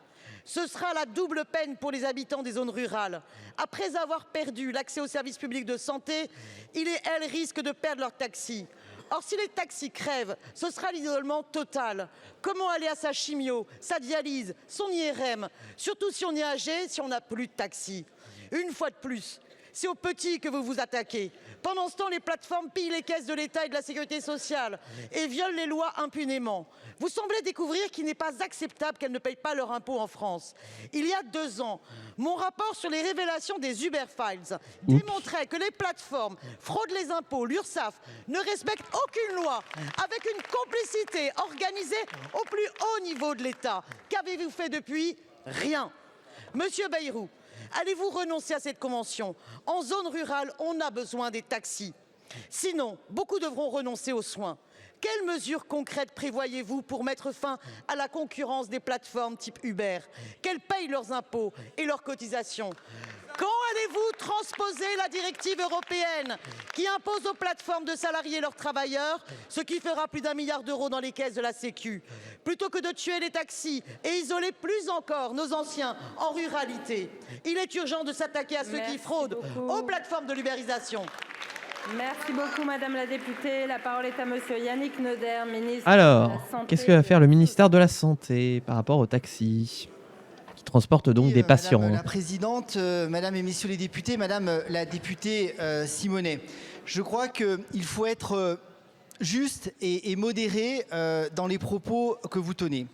Ce sera la double peine pour les habitants des zones rurales. Après avoir perdu l'accès aux services publics de santé, ils et elles risquent de perdre leur taxi. Or, si les taxis crèvent, ce sera l'isolement total. Comment aller à sa chimio, sa dialyse, son IRM, surtout si on est âgé, si on n'a plus de taxi. Une fois de plus, c'est aux petits que vous vous attaquez. Pendant ce temps, les plateformes pillent les caisses de l'État et de la sécurité sociale et violent les lois impunément. Vous semblez découvrir qu'il n'est pas acceptable qu'elles ne payent pas leur impôt en France. Il y a 2 ans, mon rapport sur les révélations des Uber Files démontrait que les plateformes fraudent les impôts, l'URSSAF ne respecte aucune loi, avec une complicité organisée au plus haut niveau de l'État. Qu'avez-vous fait depuis? Rien. Monsieur Bayrou, allez-vous renoncer à cette convention? En zone rurale, on a besoin des taxis. Sinon, beaucoup devront renoncer aux soins. Quelles mesures concrètes prévoyez-vous pour mettre fin à la concurrence des plateformes type Uber? Qu'elles payent leurs impôts et leurs cotisations? Quand allez-vous transposez la directive européenne qui impose aux plateformes de salarier leurs travailleurs, ce qui fera plus d'1 milliard d'euros dans les caisses de la Sécu. Plutôt que de tuer les taxis et isoler plus encore nos anciens en ruralité, il est urgent de s'attaquer à ceux qui fraudent aux plateformes de l'ubérisation. Merci beaucoup, Madame la députée. La parole est à Monsieur Yannick Neuder, ministre Alors, de la Santé. qu'est-ce que va faire le ministère de la Santé par rapport aux taxis qui transportent donc des patients? Madame la Présidente, Madame et Messieurs les députés, Madame la députée Simonet, je crois qu'il faut être juste et modéré dans les propos que vous tenez.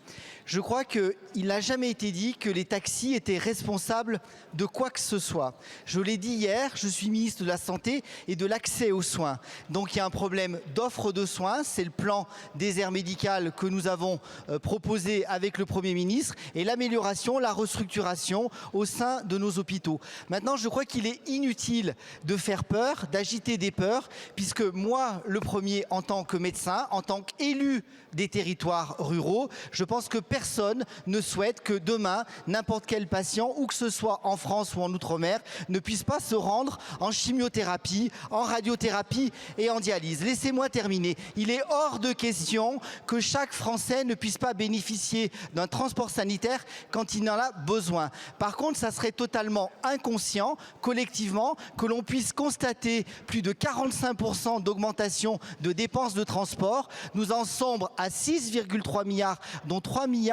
Je crois qu'il n'a jamais été dit que les taxis étaient responsables de quoi que ce soit. Je l'ai dit hier, je suis ministre de la Santé et de l'accès aux soins. Donc il y a un problème d'offre de soins, c'est le plan désert médical que nous avons proposé avec le Premier ministre et l'amélioration, la restructuration au sein de nos hôpitaux. Maintenant, je crois qu'il est inutile de faire peur, d'agiter des peurs, puisque moi, le premier, en tant que médecin, en tant qu'élu des territoires ruraux, je pense que personne ne souhaite que demain, n'importe quel patient, où que ce soit en France ou en Outre-mer, ne puisse pas se rendre en chimiothérapie, en radiothérapie et en dialyse. Laissez-moi terminer. Il est hors de question que chaque Français ne puisse pas bénéficier d'un transport sanitaire quand il en a besoin. Par contre, ça serait totalement inconscient, collectivement, que l'on puisse constater plus de 45% d'augmentation de dépenses de transport. Nous en sommes à 6,3 milliards, dont 3 milliards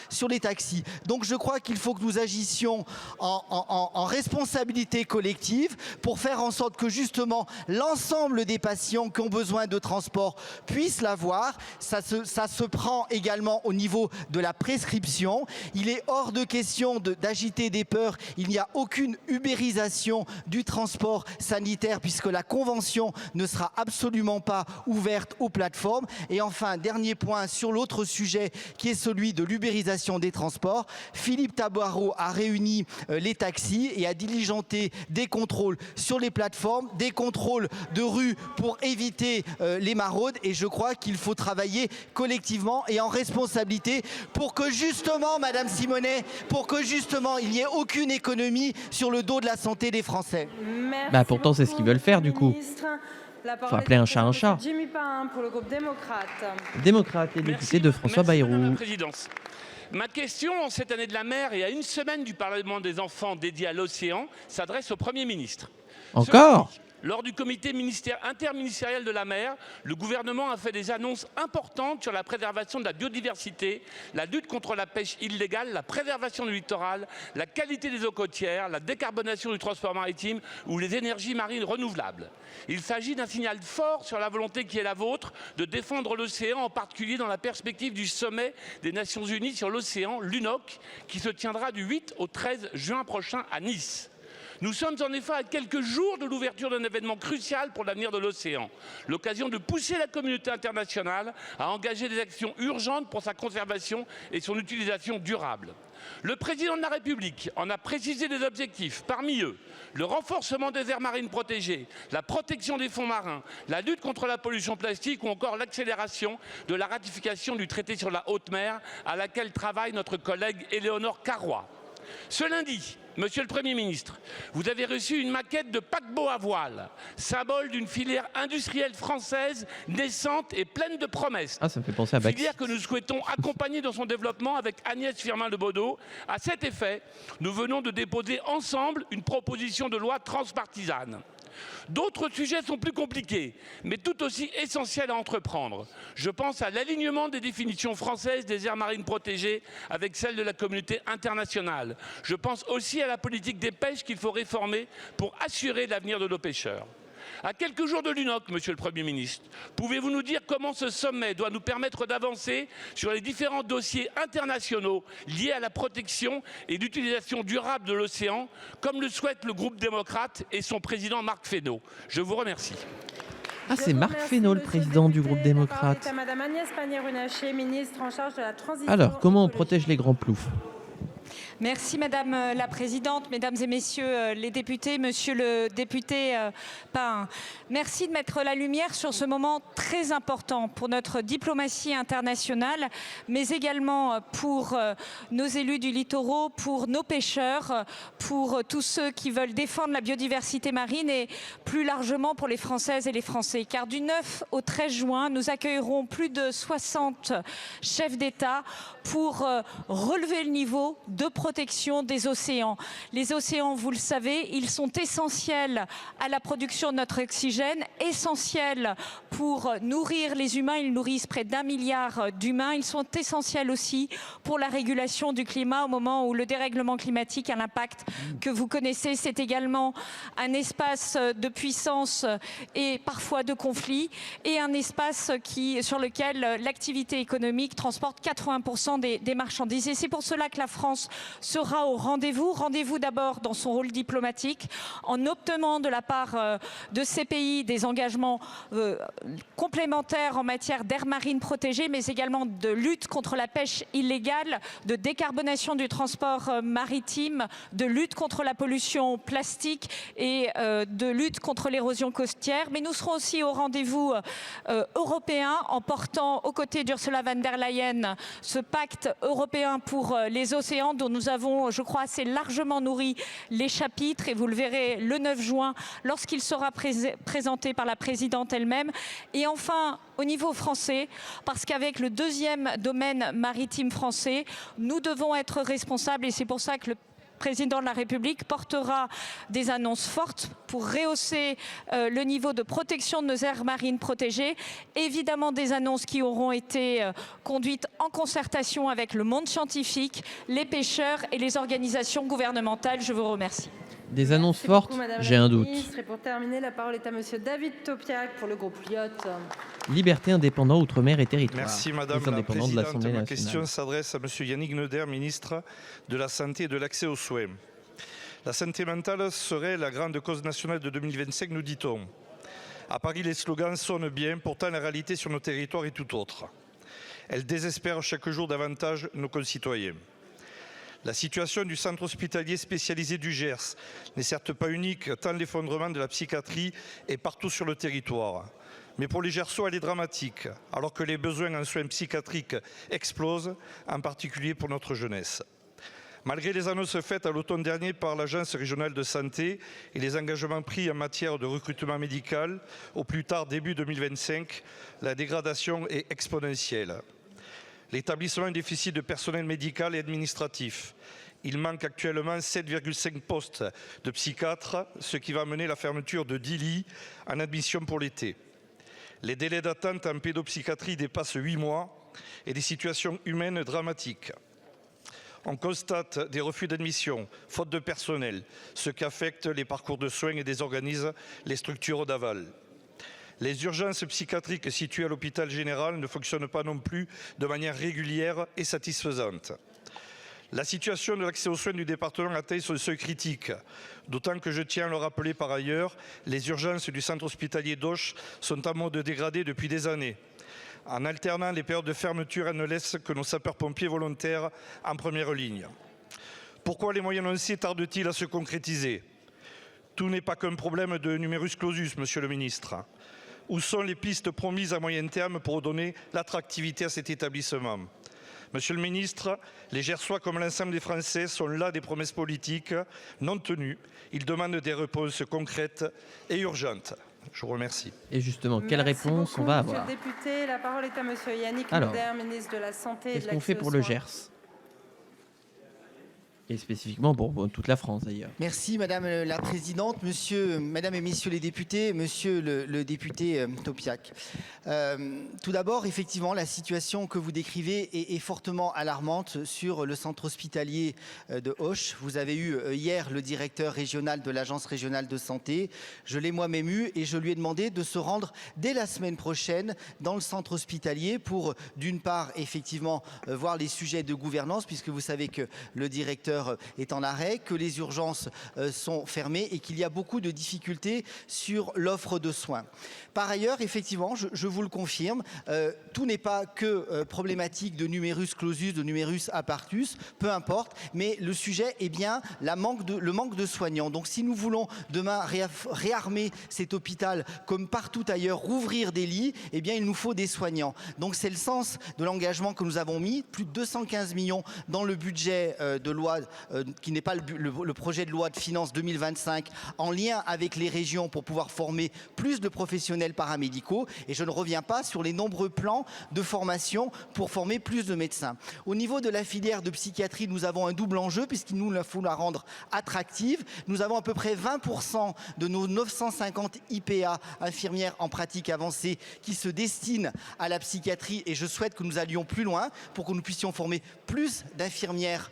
sur les taxis. Donc je crois qu'il faut que nous agissions en responsabilité collective pour faire en sorte que justement l'ensemble des patients qui ont besoin de transport puissent l'avoir. Ça se prend également au niveau de la prescription. Il est hors de question d'agiter des peurs. Il n'y a aucune ubérisation du transport sanitaire puisque la convention ne sera absolument pas ouverte aux plateformes. Et enfin, dernier point sur l'autre sujet qui est celui de l'ubérisation des transports. Philippe Tabarot a réuni les taxis et a diligenté des contrôles sur les plateformes, des contrôles de rue pour éviter les maraudes. Et je crois qu'il faut travailler collectivement et en responsabilité pour que justement, Madame Simonet, pour que justement il n'y ait aucune économie sur le dos de la santé des Français. Merci pourtant, c'est ce qu'ils veulent faire du coup. Il faut appeler un chat un chat. Jimmy Pain pour le groupe démocrate. Démocrate et député de François Bayrou. Madame la Présidente. Ma question, en cette année de la mer et à une semaine du Parlement des enfants dédié à l'océan, s'adresse au Premier ministre. Encore ? Lors du comité interministériel de la mer, le gouvernement a fait des annonces importantes sur la préservation de la biodiversité, la lutte contre la pêche illégale, la préservation du littoral, la qualité des eaux côtières, la décarbonation du transport maritime ou les énergies marines renouvelables. Il s'agit d'un signal fort sur la volonté qui est la vôtre de défendre l'océan, en particulier dans la perspective du sommet des Nations Unies sur l'océan, l'UNOC, qui se tiendra du 8 au 13 juin prochain à Nice. Nous sommes en effet à quelques jours de l'ouverture d'un événement crucial pour l'avenir de l'océan, l'occasion de pousser la communauté internationale à engager des actions urgentes pour sa conservation et son utilisation durable. Le président de la République en a précisé les objectifs, parmi eux le renforcement des aires marines protégées, la protection des fonds marins, la lutte contre la pollution plastique ou encore l'accélération de la ratification du traité sur la haute mer à laquelle travaille notre collègue Éléonore Carrois. Ce lundi, Monsieur le Premier ministre, vous avez reçu une maquette de paquebot à voile, symbole d'une filière industrielle française naissante et pleine de promesses. Ah, ça me fait penser à Baxi. Filière que nous souhaitons accompagner dans son développement avec Agnès Firmin-Lebaudot. À cet effet, nous venons de déposer ensemble une proposition de loi transpartisane. D'autres sujets sont plus compliqués, mais tout aussi essentiels à entreprendre. Je pense à l'alignement des définitions françaises des aires marines protégées avec celles de la communauté internationale. Je pense aussi à la politique des pêches qu'il faut réformer pour assurer l'avenir de nos pêcheurs. À quelques jours de l'UNOC, Monsieur le Premier ministre, pouvez-vous nous dire comment ce sommet doit nous permettre d'avancer sur les différents dossiers internationaux liés à la protection et l'utilisation durable de l'océan, comme le souhaite le groupe démocrate et son président Marc Fesneau? Je vous remercie. Ah, c'est Marc Fesneau, le président du groupe démocrate. À Madame Agnès Pannier-Runacher, ministre en charge de la transition. Alors, comment on protège les grands ploufs ? Merci Madame la Présidente, Mesdames et Messieurs les députés, Monsieur le député Pain. Merci de mettre la lumière sur ce moment très important pour notre diplomatie internationale, mais également pour nos élus du littoral, pour nos pêcheurs, pour tous ceux qui veulent défendre la biodiversité marine et plus largement pour les Françaises et les Français. Car du 9 au 13 juin, nous accueillerons plus de 60 chefs d'État pour relever le niveau de protection des océans. Les océans, vous le savez, ils sont essentiels à la production de notre oxygène, essentiels pour nourrir les humains. Ils nourrissent près d'1 milliard d'humains. Ils sont essentiels aussi pour la régulation du climat au moment où le dérèglement climatique a l'impact que vous connaissez. C'est également un espace de puissance et parfois de conflit et un espace sur lequel l'activité économique transporte 80% des marchandises. Et c'est pour cela que la France sera au rendez-vous. Rendez-vous d'abord dans son rôle diplomatique, en obtenant de la part de ces pays des engagements complémentaires en matière d'aires marines protégées, mais également de lutte contre la pêche illégale, de décarbonation du transport maritime, de lutte contre la pollution plastique et de lutte contre l'érosion côtière. Mais nous serons aussi au rendez-vous européen en portant aux côtés d'Ursula von der Leyen ce pacte européen pour les océans dont nous avons, je crois, assez largement nourri les chapitres et vous le verrez le 9 juin lorsqu'il sera présenté par la présidente elle-même. Et enfin, au niveau français, parce qu'avec le deuxième domaine maritime français, nous devons être responsables et c'est pour ça que le président de la République portera des annonces fortes pour rehausser le niveau de protection de nos aires marines protégées. Évidemment, des annonces qui auront été conduites en concertation avec le monde scientifique, les pêcheurs et les organisations gouvernementales. Je vous remercie. Des annonces fortes, j'ai un doute. Et pour terminer, la parole est à Monsieur David Topiac pour le groupe Lyot. Liberté, indépendant, Outre-mer et Territoire. Merci Madame la Présidente. Ma question s'adresse à Monsieur Yannick Neuder, ministre de la Santé et de l'Accès aux soins. La santé mentale serait la grande cause nationale de 2025, nous dit-on. À Paris, les slogans sonnent bien, pourtant la réalité sur nos territoires est tout autre. Elle désespère chaque jour davantage nos concitoyens. La situation du centre hospitalier spécialisé du Gers n'est certes pas unique, tant l'effondrement de la psychiatrie est partout sur le territoire. Mais pour les Gersois, elle est dramatique, alors que les besoins en soins psychiatriques explosent, en particulier pour notre jeunesse. Malgré les annonces faites à l'automne dernier par l'Agence régionale de santé et les engagements pris en matière de recrutement médical, au plus tard début 2025, la dégradation est exponentielle. L'établissement a un déficit de personnel médical et administratif. Il manque actuellement 7,5 postes de psychiatres, ce qui va mener la fermeture de 10 lits en admission pour l'été. Les délais d'attente en pédopsychiatrie dépassent 8 mois et des situations humaines dramatiques. On constate des refus d'admission, faute de personnel, ce qui affecte les parcours de soins et désorganise les structures d'aval. Les urgences psychiatriques situées à l'hôpital général ne fonctionnent pas non plus de manière régulière et satisfaisante. La situation de l'accès aux soins du département atteint son seuil critique, d'autant que je tiens à le rappeler par ailleurs, les urgences du centre hospitalier d'Auch sont en mode dégradé depuis des années. En alternant les périodes de fermeture, elles ne laissent que nos sapeurs-pompiers volontaires en première ligne. Pourquoi les moyens annoncés tardent-ils à se concrétiser? Tout n'est pas qu'un problème de numerus clausus, Monsieur le Ministre. Où sont les pistes promises à moyen terme pour donner l'attractivité à cet établissement? Monsieur le Ministre, les Gersois comme l'ensemble des Français sont là des promesses politiques non tenues. Ils demandent des réponses concrètes et urgentes. Je vous remercie. Et justement, quelle réponse on va avoir? Monsieur le député, la parole est à Monsieur Yannick Alors, Neuder, ministre de la Santé et de l'Accès aux soins. qu'est-ce qu'on fait pour le Gers? Et spécifiquement pour toute la France d'ailleurs. Merci Madame la Présidente, Madame et Messieurs les députés, Monsieur le député Topiac. Tout d'abord, effectivement, la situation que vous décrivez est fortement alarmante sur le centre hospitalier de Auch. Vous avez eu hier le directeur régional de l'Agence régionale de santé. Je l'ai moi-même eu et je lui ai demandé de se rendre dès la semaine prochaine dans le centre hospitalier pour, d'une part, effectivement, voir les sujets de gouvernance, puisque vous savez que le directeur secteur est en arrêt, que les urgences sont fermées et qu'il y a beaucoup de difficultés sur l'offre de soins. Par ailleurs, effectivement, je vous le confirme, tout n'est pas que problématique de numerus clausus, de numerus apartus, peu importe, mais le sujet est bien le manque de soignants. Donc si nous voulons demain réarmer cet hôpital comme partout ailleurs, rouvrir des lits, eh bien il nous faut des soignants. Donc c'est le sens de l'engagement que nous avons mis, plus de 215 millions dans le budget de loi, qui n'est pas le projet de loi de finances 2025, en lien avec les régions pour pouvoir former plus de professionnels paramédicaux. Et je ne reviens pas sur les nombreux plans de formation pour former plus de médecins. Au niveau de la filière de psychiatrie, nous avons un double enjeu puisqu'il nous faut la rendre attractive. Nous avons à peu près 20% de nos 950 IPA, infirmières en pratique avancée, qui se destinent à la psychiatrie, et je souhaite que nous allions plus loin pour que nous puissions former plus d'infirmières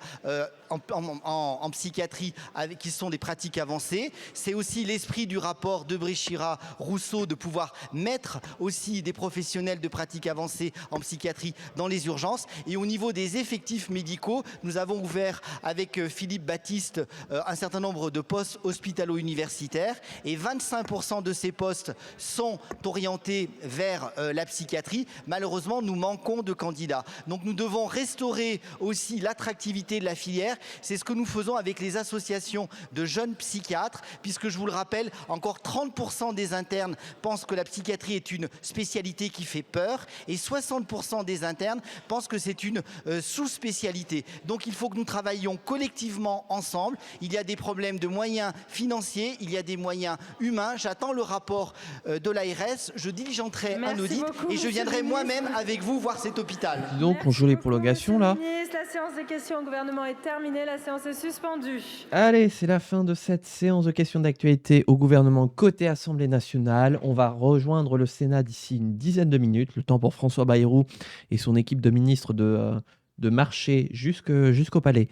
en psychiatrie qui sont des pratiques avancées. C'est aussi l'esprit du rapport de Bréchira-Rousseau de pouvoir mettre aussi des professionnels de pratiques avancées en psychiatrie dans les urgences. Et au niveau des effectifs médicaux, nous avons ouvert avec Philippe Baptiste un certain nombre de postes hospitalo-universitaires, et 25% de ces postes sont orientés vers la psychiatrie. Malheureusement, nous manquons de candidats. Donc nous devons restaurer aussi l'attractivité de la filière. C'est ce que nous faisons avec les associations de jeunes psychiatres, puisque je vous le rappelle, encore 30% des internes pensent que la psychiatrie est une spécialité qui fait peur, et 60% des internes pensent que c'est une sous-spécialité. Donc il faut que nous travaillions collectivement ensemble. Il y a des problèmes de moyens financiers, il y a des moyens humains. J'attends le rapport de l'ARS, je diligenterai un audit et je viendrai moi-même avec vous voir cet hôpital. Donc on joue les prolongations là. La séance des questions au gouvernement est terminée, la séance est suspendue. Allez, c'est la fin de cette séance de questions d'actualité au gouvernement côté Assemblée nationale. On va rejoindre le Sénat d'ici une dizaine de minutes, le temps pour François Bayrou et son équipe de ministres de marcher jusqu'au palais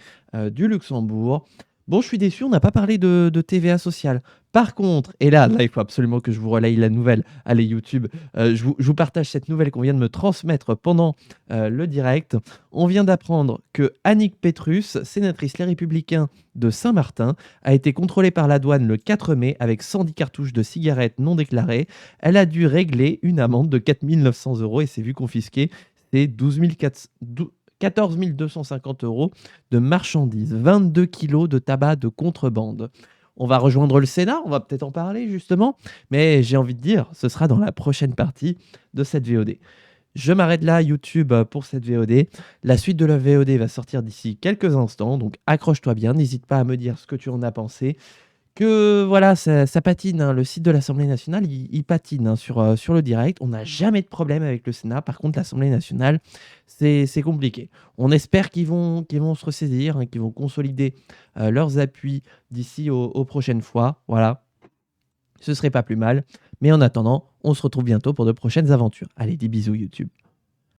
du Luxembourg. Bon, je suis déçu, on n'a pas parlé de TVA sociale. Par contre, et là, il faut absolument que je vous relaye la nouvelle. Allez, YouTube, je vous partage cette nouvelle qu'on vient de me transmettre pendant le direct. On vient d'apprendre que Annick Petrus, sénatrice Les Républicains de Saint-Martin, a été contrôlée par la douane le 4 mai avec 110 cartouches de cigarettes non déclarées. Elle a dû régler une amende de 4 900 € et s'est vue confisquer ses 14 250 € de marchandises, 22 kilos de tabac de contrebande. On va rejoindre le Sénat, on va peut-être en parler justement, mais j'ai envie de dire, ce sera dans la prochaine partie de cette VOD. Je m'arrête là, YouTube, pour cette VOD. La suite de la VOD va sortir d'ici quelques instants, donc accroche-toi bien, n'hésite pas à me dire ce que tu en as pensé. Que voilà, ça patine, hein. Le site de l'Assemblée nationale, il patine, hein, sur le direct. On n'a jamais de problème avec le Sénat. Par contre, l'Assemblée nationale, c'est compliqué. On espère qu'ils vont se ressaisir, hein, qu'ils vont consolider leurs appuis d'ici aux prochaines fois. Voilà, ce serait pas plus mal. Mais en attendant, on se retrouve bientôt pour de prochaines aventures. Allez, des bisous YouTube.